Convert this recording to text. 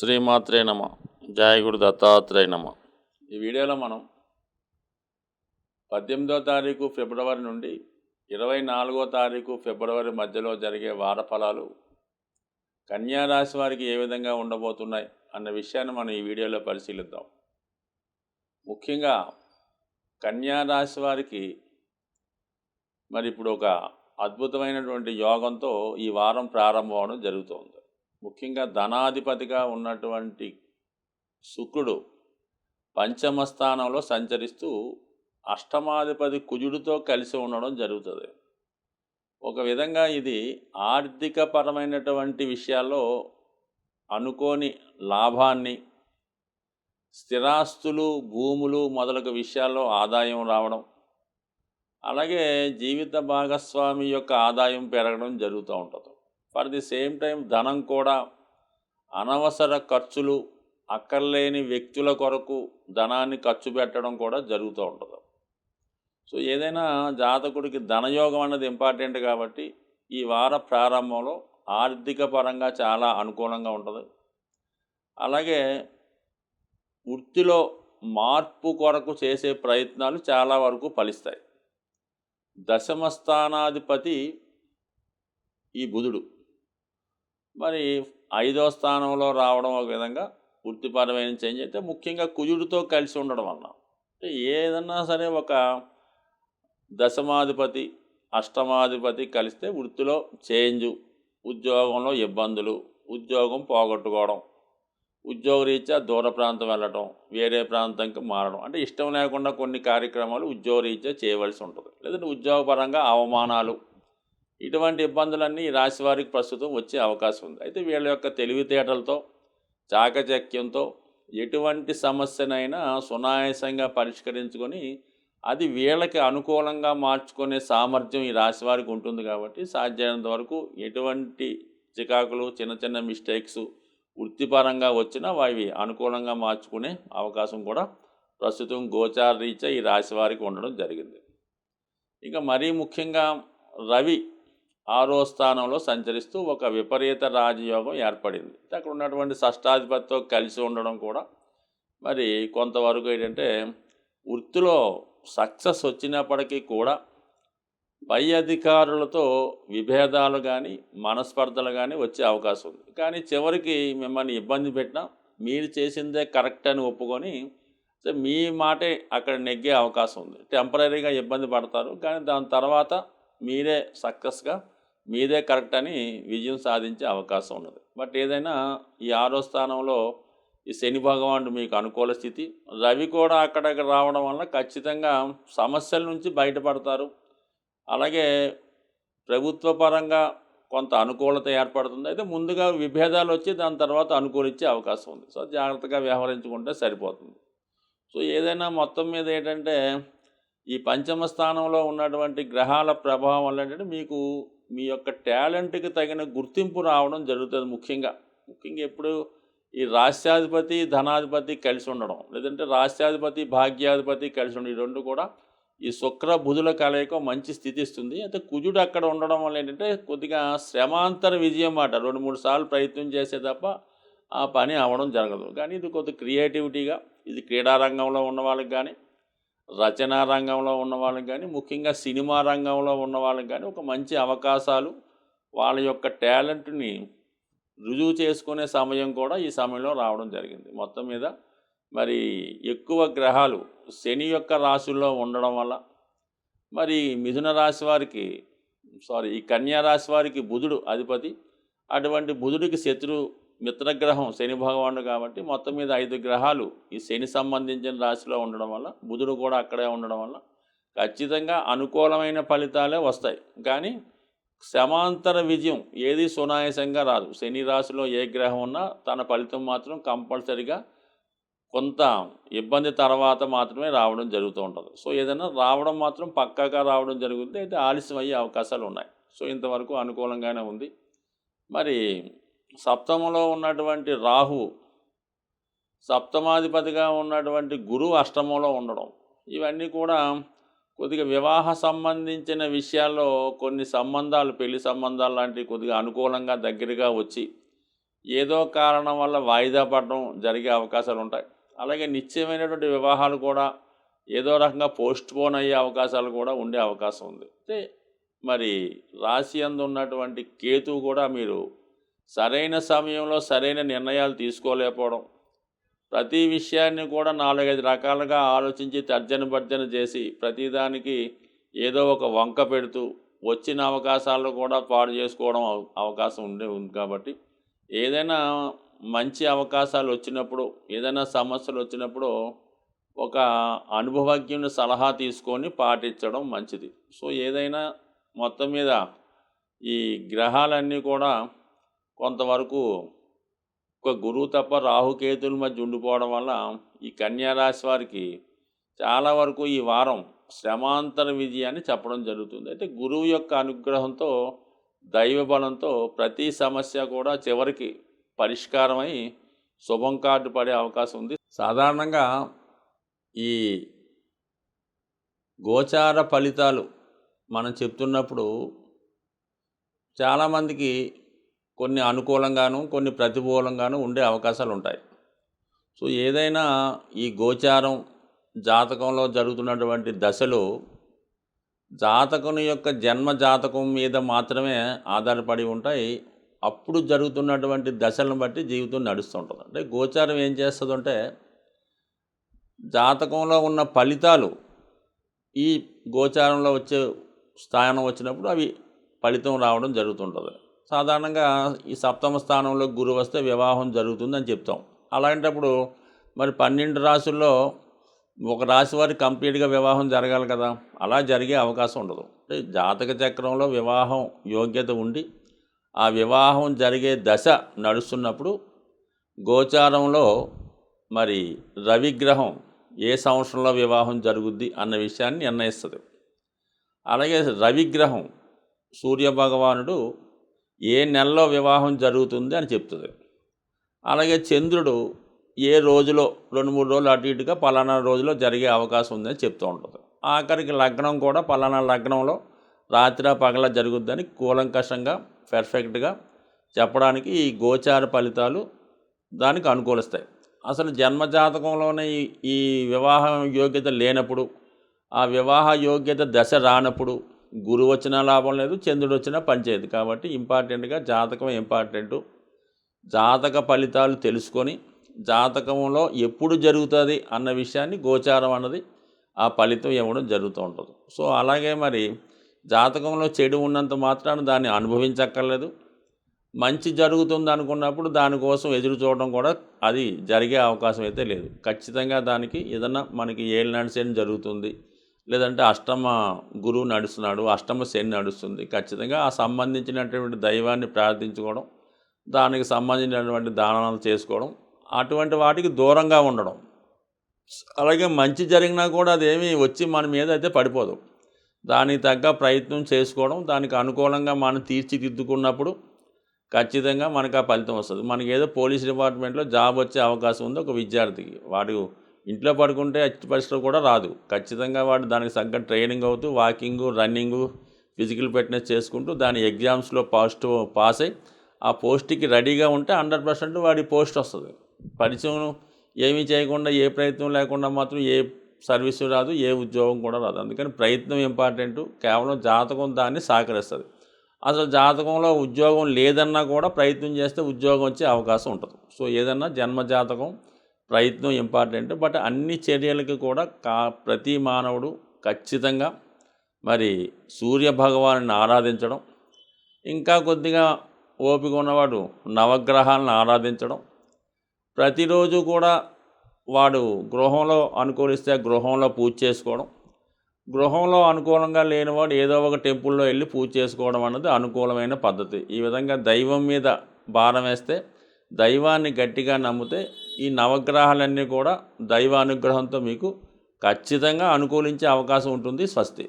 శ్రీమాత్రే నమ. జయ గురు దత్తాత్రేయ నమ. ఈ వీడియోలో మనం 18వ తారీఖు ఫిబ్రవరి నుండి 24వ తారీఖు ఫిబ్రవరి మధ్యలో జరిగే వార ఫలాలు కన్యా రాశి వారికి ఏ విధంగా ఉండబోతున్నాయి అన్న విషయాన్ని మనం ఈ వీడియోలో పరిశీలిద్దాం. ముఖ్యంగా కన్యా రాశి వారికి మరి ఇప్పుడు ఒక అద్భుతమైనటువంటి యోగంతో ఈ వారం ప్రారంభం అవడం జరుగుతుంది. ముఖ్యంగా ధనాధిపతిగా ఉన్నటువంటి శుక్రుడు పంచమ స్థానంలో సంచరిస్తూ అష్టమాధిపతి కుజుడితో కలిసి ఉండడం జరుగుతుంది. ఒక విధంగా ఇది ఆర్థికపరమైనటువంటి విషయాల్లో అనుకోని లాభాన్ని, స్థిరాస్తులు, భూములు మొదలగు విషయాల్లో ఆదాయం రావడం, అలాగే జీవిత భాగస్వామి యొక్క ఆదాయం పెరగడం జరుగుతూ ఉంటుంది. ఫర్ ది సేమ్ టైం ధనం కూడా అనవసర ఖర్చులు, అక్కర్లేని వ్యక్తుల కొరకు ధనాన్ని ఖర్చు పెట్టడం కూడా జరుగుతూ ఉంటుంది. సో ఏదైనా జాతకుడికి ధనయోగం అన్నది ఇంపార్టెంట్ కాబట్టి ఈ వార ప్రారంభంలో ఆర్థిక పరంగా చాలా అనుకూలంగా ఉంటుంది. అలాగే వృత్తిలో మార్పు కొరకు చేసే ప్రయత్నాలు చాలా వరకు ఫలిస్తాయి. దశమ స్థానాధిపతి ఈ బుధుడు మరి 5వ స్థానంలో రావడం ఒక విధంగా వృత్తిపరమైన చేంజ్ అయితే, ముఖ్యంగా కుజుడితో కలిసి ఉండడం వల్ల అంటే ఏదన్నా సరే ఒక దశమాధిపతి అష్టమాధిపతి కలిస్తే వృత్తిలో చేంజు, ఉద్యోగంలో ఇబ్బందులు, ఉద్యోగం పోగొట్టుకోవడం, ఉద్యోగరీత్యా దూర ప్రాంతం వెళ్ళటం, వేరే ప్రాంతంకి మారడం, అంటే ఇష్టం లేకుండా కొన్ని కార్యక్రమాలు ఉద్యోగరీత్యా చేయవలసి ఉంటుంది. లేదంటే ఉద్యోగపరంగా అవమానాలు, ఇటువంటి ఇబ్బందులన్నీ ఈ రాశి వారికి ప్రస్తుతం వచ్చే అవకాశం ఉంది. అయితే వీళ్ళ యొక్క తెలివితేటలతో, చాకచక్యంతో ఎటువంటి సమస్యనైనా సునాయాసంగా పరిష్కరించుకొని అది వీళ్ళకి అనుకూలంగా మార్చుకునే సామర్థ్యం ఈ రాశి వారికి ఉంటుంది. కాబట్టి సాధ్యమైనంత వరకు ఎటువంటి చికాకులు, చిన్న చిన్న మిస్టేక్స్ వృత్తిపరంగా వచ్చినా అవి అనుకూలంగా మార్చుకునే అవకాశం కూడా ప్రస్తుతం గోచార రీత్యా ఈ రాశి వారికి ఉండడం జరిగింది. ఇక మరీ ముఖ్యంగా రవి 6వ స్థానంలో సంచరిస్తూ ఒక విపరీత రాజయోగం ఏర్పడింది. అక్కడ ఉన్నటువంటి షష్టాధిపతితో కలిసి ఉండడం కూడా మరి కొంతవరకు ఏంటంటే వృత్తిలో సక్సెస్ వచ్చినప్పటికీ కూడా పై అధికారులతో విభేదాలు కానీ, మనస్పర్ధలు కానీ వచ్చే అవకాశం ఉంది. కానీ చివరికి మిమ్మల్ని ఇబ్బంది పెట్టినా మీరు చేసిందే కరెక్ట్ అని ఒప్పుకొని మీ మాటే అక్కడ నెగ్గే అవకాశం ఉంది. టెంపరీగా ఇబ్బంది పడతారు, కానీ దాని తర్వాత మీరే సక్సెస్గా మీదే కరెక్ట్ అని విజయం సాధించే అవకాశం ఉన్నది. బట్ ఏదైనా ఈ 6వ స్థానంలో ఈ శని భగవానుడు మీకు అనుకూల స్థితి, రవి కూడా అక్కడికి రావడం వల్ల ఖచ్చితంగా సమస్యల నుంచి బయటపడతారు. అలాగే ప్రభుత్వ పరంగా కొంత అనుకూలత ఏర్పడుతుంది. అయితే ముందుగా విభేదాలు వచ్చి దాని తర్వాత అనుకూలించే అవకాశం ఉంది. సో జాగ్రత్తగా వ్యవహరించుకుంటే సరిపోతుంది. సో ఏదైనా మొత్తం మీద ఏంటంటే ఈ పంచమ స్థానంలో ఉన్నటువంటి గ్రహాల ప్రభావం వల్ల ఏంటంటే మీకు మీ యొక్క టాలెంట్కి తగిన గుర్తింపు రావడం జరుగుతుంది. ముఖ్యంగా ఎప్పుడు ఈ రాష్ట్రాధిపతి ధనాధిపతి కలిసి ఉండడం, లేదంటే రాష్ట్రాధిపతి భాగ్యాధిపతి కలిసి ఉండడం, ఈ రెండు కూడా ఈ శుక్ర బుధుల కలయిక మంచి స్థితి ఇస్తుంది. అయితే కుజుడు అక్కడ ఉండడం వల్ల ఏంటంటే కొద్దిగా శ్రమాంతర విజయం మాట, 2-3 సార్లు ప్రయత్నం చేసే తప్ప ఆ పని అవ్వడం జరగదు. కానీ ఇది కొద్ది క్రియేటివిటీగా, ఇది క్రీడారంగంలో ఉన్న వాళ్ళకి కానీ, రచనా రంగంలో ఉన్న వాళ్ళకి కానీ, ముఖ్యంగా సినిమా రంగంలో ఉన్న వాళ్ళకి కానీ ఒక మంచి అవకాశాలు, వాళ్ళ యొక్క టాలెంట్ని రుజువు చేసుకునే సమయం కూడా ఈ సమయంలో రావడం జరిగింది. మొత్తం మీద మరి ఎక్కువ గ్రహాలు శని యొక్క రాశుల్లో ఉండడం వల్ల మరి మిథున రాశి వారికి ఈ కన్యా రాశి వారికి బుధుడు అధిపతి, అటువంటి బుధుడికి మిత్రగ్రహం శని భగవానుడు కాబట్టి మొత్తం మీద 5 గ్రహాలు ఈ శని సంబంధించిన రాశిలో ఉండడం వల్ల, బుధుడు కూడా అక్కడే ఉండడం వల్ల ఖచ్చితంగా అనుకూలమైన ఫలితాలే వస్తాయి. కానీ సమాంతర విజయం ఏది సునాయాసంగా రాదు. శని రాశిలో ఏ గ్రహం ఉన్నా తన ఫలితం మాత్రం కంపల్సరిగా కొంత ఇబ్బంది తర్వాత మాత్రమే రావడం జరుగుతూ ఉంటుంది. సో ఏదైనా రావడం మాత్రం పక్కాగా రావడం జరుగుతుంది. అయితే ఆలస్యం అయ్యే అవకాశాలు ఉన్నాయి. సో ఇంతవరకు అనుకూలంగానే ఉంది. మరి సప్తమంలో ఉన్నటువంటి రాహు, సప్తమాధిపతిగా ఉన్నటువంటి గురువు అష్టమంలో ఉండడం, ఇవన్నీ కూడా కొద్దిగా వివాహ సంబంధించిన విషయాల్లో కొన్ని సంబంధాలు, పెళ్లి సంబంధాలు లాంటివి కొద్దిగా అనుకూలంగా దగ్గరగా వచ్చి ఏదో కారణం వల్ల వాయిదా పడడం జరిగే అవకాశాలు ఉంటాయి. అలాగే నిశ్చయమైనటువంటి వివాహాలు కూడా ఏదో రకంగా పోస్ట్ పోన్ అయ్యే అవకాశాలు కూడా ఉండే అవకాశం ఉంది. అయితే మరి రాశి యందు ఉన్నటువంటి కేతువు కూడా మీరు సరైన సమయంలో సరైన నిర్ణయాలు తీసుకోలేకపోవడం, ప్రతి విషయాన్ని కూడా 4, 5 రకాలుగా ఆలోచించి తర్జన భర్జన చేసి ప్రతిదానికి ఏదో ఒక వంక పెడుతూ వచ్చిన అవకాశాలను కూడా పాడు చేసుకోవడం అవకాశం ఉంది కాబట్టి ఏదైనా మంచి అవకాశాలు వచ్చినప్పుడు, ఏదైనా సమస్యలు వచ్చినప్పుడు ఒక అనుభవజ్ఞుని సలహా తీసుకొని పాటించడం మంచిది. సో ఏదైనా మొత్తం మీద ఈ గ్రహాలన్నీ కూడా కొంతవరకు ఒక గురువు తప్ప రాహుకేతుల మధ్య ఉండిపోవడం వల్ల ఈ కన్యా రాశి వారికి చాలా వరకు ఈ వారం శ్రమాంతర విజయాన్ని చెప్పడం జరుగుతుంది. అయితే గురువు యొక్క అనుగ్రహంతో, దైవ బలంతో ప్రతి సమస్య కూడా చివరికి పరిష్కారమై శుభం కార్డు పడే అవకాశం ఉంది. సాధారణంగా ఈ గోచార ఫలితాలు మనం చెప్తున్నప్పుడు చాలామందికి కొన్ని అనుకూలంగాను, కొన్ని ప్రతికూలంగాను ఉండే అవకాశాలు ఉంటాయి. సో ఏదైనా ఈ గోచారం జాతకంలో జరుగుతున్నటువంటి దశలు జాతకుని యొక్క జన్మ జాతకం మీద మాత్రమే ఆధారపడి ఉంటాయి. అప్పుడు జరుగుతున్నటువంటి దశలను బట్టి జీవితం నడుస్తుంటుంది. అంటే గోచారం ఏం చేస్తుందంటే జాతకంలో ఉన్న ఫలితాలు ఈ గోచారంలో వచ్చే స్థానం వచ్చినప్పుడు అవి ఫలితం రావడం జరుగుతుంటుంది. సాధారణంగా ఈ సప్తమ స్థానంలో గురువు వస్తే వివాహం జరుగుతుందని చెప్తాం. అలాంటప్పుడు మరి 12 రాశుల్లో ఒక రాశి వారికి కంప్లీట్గా వివాహం జరగాలి కదా, అలా జరిగే అవకాశం ఉండదు. అంటే జాతక చక్రంలో వివాహం యోగ్యత ఉండి ఆ వివాహం జరిగే దశ నడుస్తున్నప్పుడు గోచారంలో మరి రవిగ్రహం ఏ సంవత్సరంలో వివాహం జరుగుద్ది అన్న విషయాన్ని నిర్ణయిస్తుంది. అలాగే రవిగ్రహం సూర్యభగవానుడు ఏ నెలలో వివాహం జరుగుతుంది అని చెప్తుంది. అలాగే చంద్రుడు ఏ రోజులో 2-3 రోజులు అటు ఇటుగా పలానా రోజులో జరిగే అవకాశం ఉందని చెప్తూ ఉంటుంది. ఆఖరికి లగ్నం కూడా పలానా లగ్నంలో రాత్రి పగల జరుగుద్దని కూలంకషంగా పర్ఫెక్ట్గా చెప్పడానికి ఈ గోచార ఫలితాలు దానికి అనుకూలిస్తాయి. అసలు జన్మజాతకంలోనే ఈ వివాహ యోగ్యత లేనప్పుడు, ఆ వివాహ యోగ్యత దశ రానప్పుడు గురువు వచ్చినా లాభం లేదు, చంద్రుడు వచ్చినా పనిచేయదు. కాబట్టి ఇంపార్టెంట్గా జాతకం ఇంపార్టెంటు. జాతక ఫలితాలు తెలుసుకొని జాతకంలో ఎప్పుడు జరుగుతుంది అన్న విషయాన్ని గోచారం అన్నది ఆ ఫలితం ఇవ్వడం జరుగుతూ ఉంటుంది. సో అలాగే మరి జాతకంలో చెడు ఉన్నంత మాత్రాన దాన్ని అనుభవించక్కర్లేదు. మంచి జరుగుతుంది అనుకున్నప్పుడు దానికోసం ఎదురు చూడడం కూడా అది జరిగే అవకాశం అయితే లేదు. ఖచ్చితంగా దానికి ఏదన్నా మనకి ఏలినాటి శని జరుగుతుంది, లేదంటే అష్టమ గురువు నడుస్తున్నాడు, అష్టమ శని నడుస్తుంది, ఖచ్చితంగా ఆ సంబంధించినటువంటి దైవాన్ని ప్రార్థించుకోవడం, దానికి సంబంధించినటువంటి దానాలు చేసుకోవడం, అటువంటి వాటికి దూరంగా ఉండడం. అలాగే మంచి జరిగినా కూడా అదేమీ వచ్చి మన మీద అయితే పడిపోదు. దానికి తగ్గ ప్రయత్నం చేసుకోవడం, దానికి అనుకూలంగా మనం తీర్చిదిద్దుకున్నప్పుడు ఖచ్చితంగా మనకు ఆ ఫలితం వస్తుంది. మనకి ఏదో పోలీస్ డిపార్ట్మెంట్లో జాబ్ వచ్చే అవకాశం ఉంది ఒక విద్యార్థికి. వాడు ఇంట్లో పడుకుంటే ఎట్టి పరిస్థితుల్లో కూడా రాదు. ఖచ్చితంగా వాడు దానికి తగ్గ ట్రైనింగ్ అవుతూ వాకింగు, రన్నింగు, ఫిజికల్ ఫిట్నెస్ చేసుకుంటూ దాని ఎగ్జామ్స్లో పాస్ అయ్యి ఆ పోస్ట్కి రెడీగా ఉంటే 100% వాడి పోస్ట్ వస్తుంది. పరిచయం ఏమీ చేయకుండా, ఏ ప్రయత్నం లేకుండా మాత్రం ఏ సర్వీసు రాదు, ఏ ఉద్యోగం కూడా రాదు. అందుకని ప్రయత్నం ఇంపార్టెంటు. కేవలం జాతకం దాన్ని సహకరిస్తుంది. అసలు జాతకంలో ఉద్యోగం లేదన్నా కూడా ప్రయత్నం చేస్తే ఉద్యోగం వచ్చే అవకాశం ఉంటుంది. సో ఏదన్నా జన్మ జాతకం ప్రయత్నం ఇంపార్టెంట్. బట్ అన్ని చర్యలకి కూడా ప్రతి మానవుడు ఖచ్చితంగా మరి సూర్యభగవాన్ని ఆరాధించడం, ఇంకా కొద్దిగా ఓపిక ఉన్నవాడు నవగ్రహాలను ఆరాధించడం, ప్రతిరోజు కూడా వాడు గృహంలో అనుకూలిస్తే గృహంలో పూజ చేసుకోవడం, గృహంలో అనుకూలంగా లేనివాడు ఏదో ఒక టెంపుల్లో వెళ్ళి పూజ చేసుకోవడం అన్నది అనుకూలమైన పద్ధతి. ఈ విధంగా దైవం మీద భారం వేస్తే, దైవాన్ని గట్టిగా నమ్మితే ఈ నవగ్రహాలన్నీ కూడా దైవ అనుగ్రహంతో మీకు ఖచ్చితంగా అనుకూలించే అవకాశం ఉంటుంది. స్వస్తి.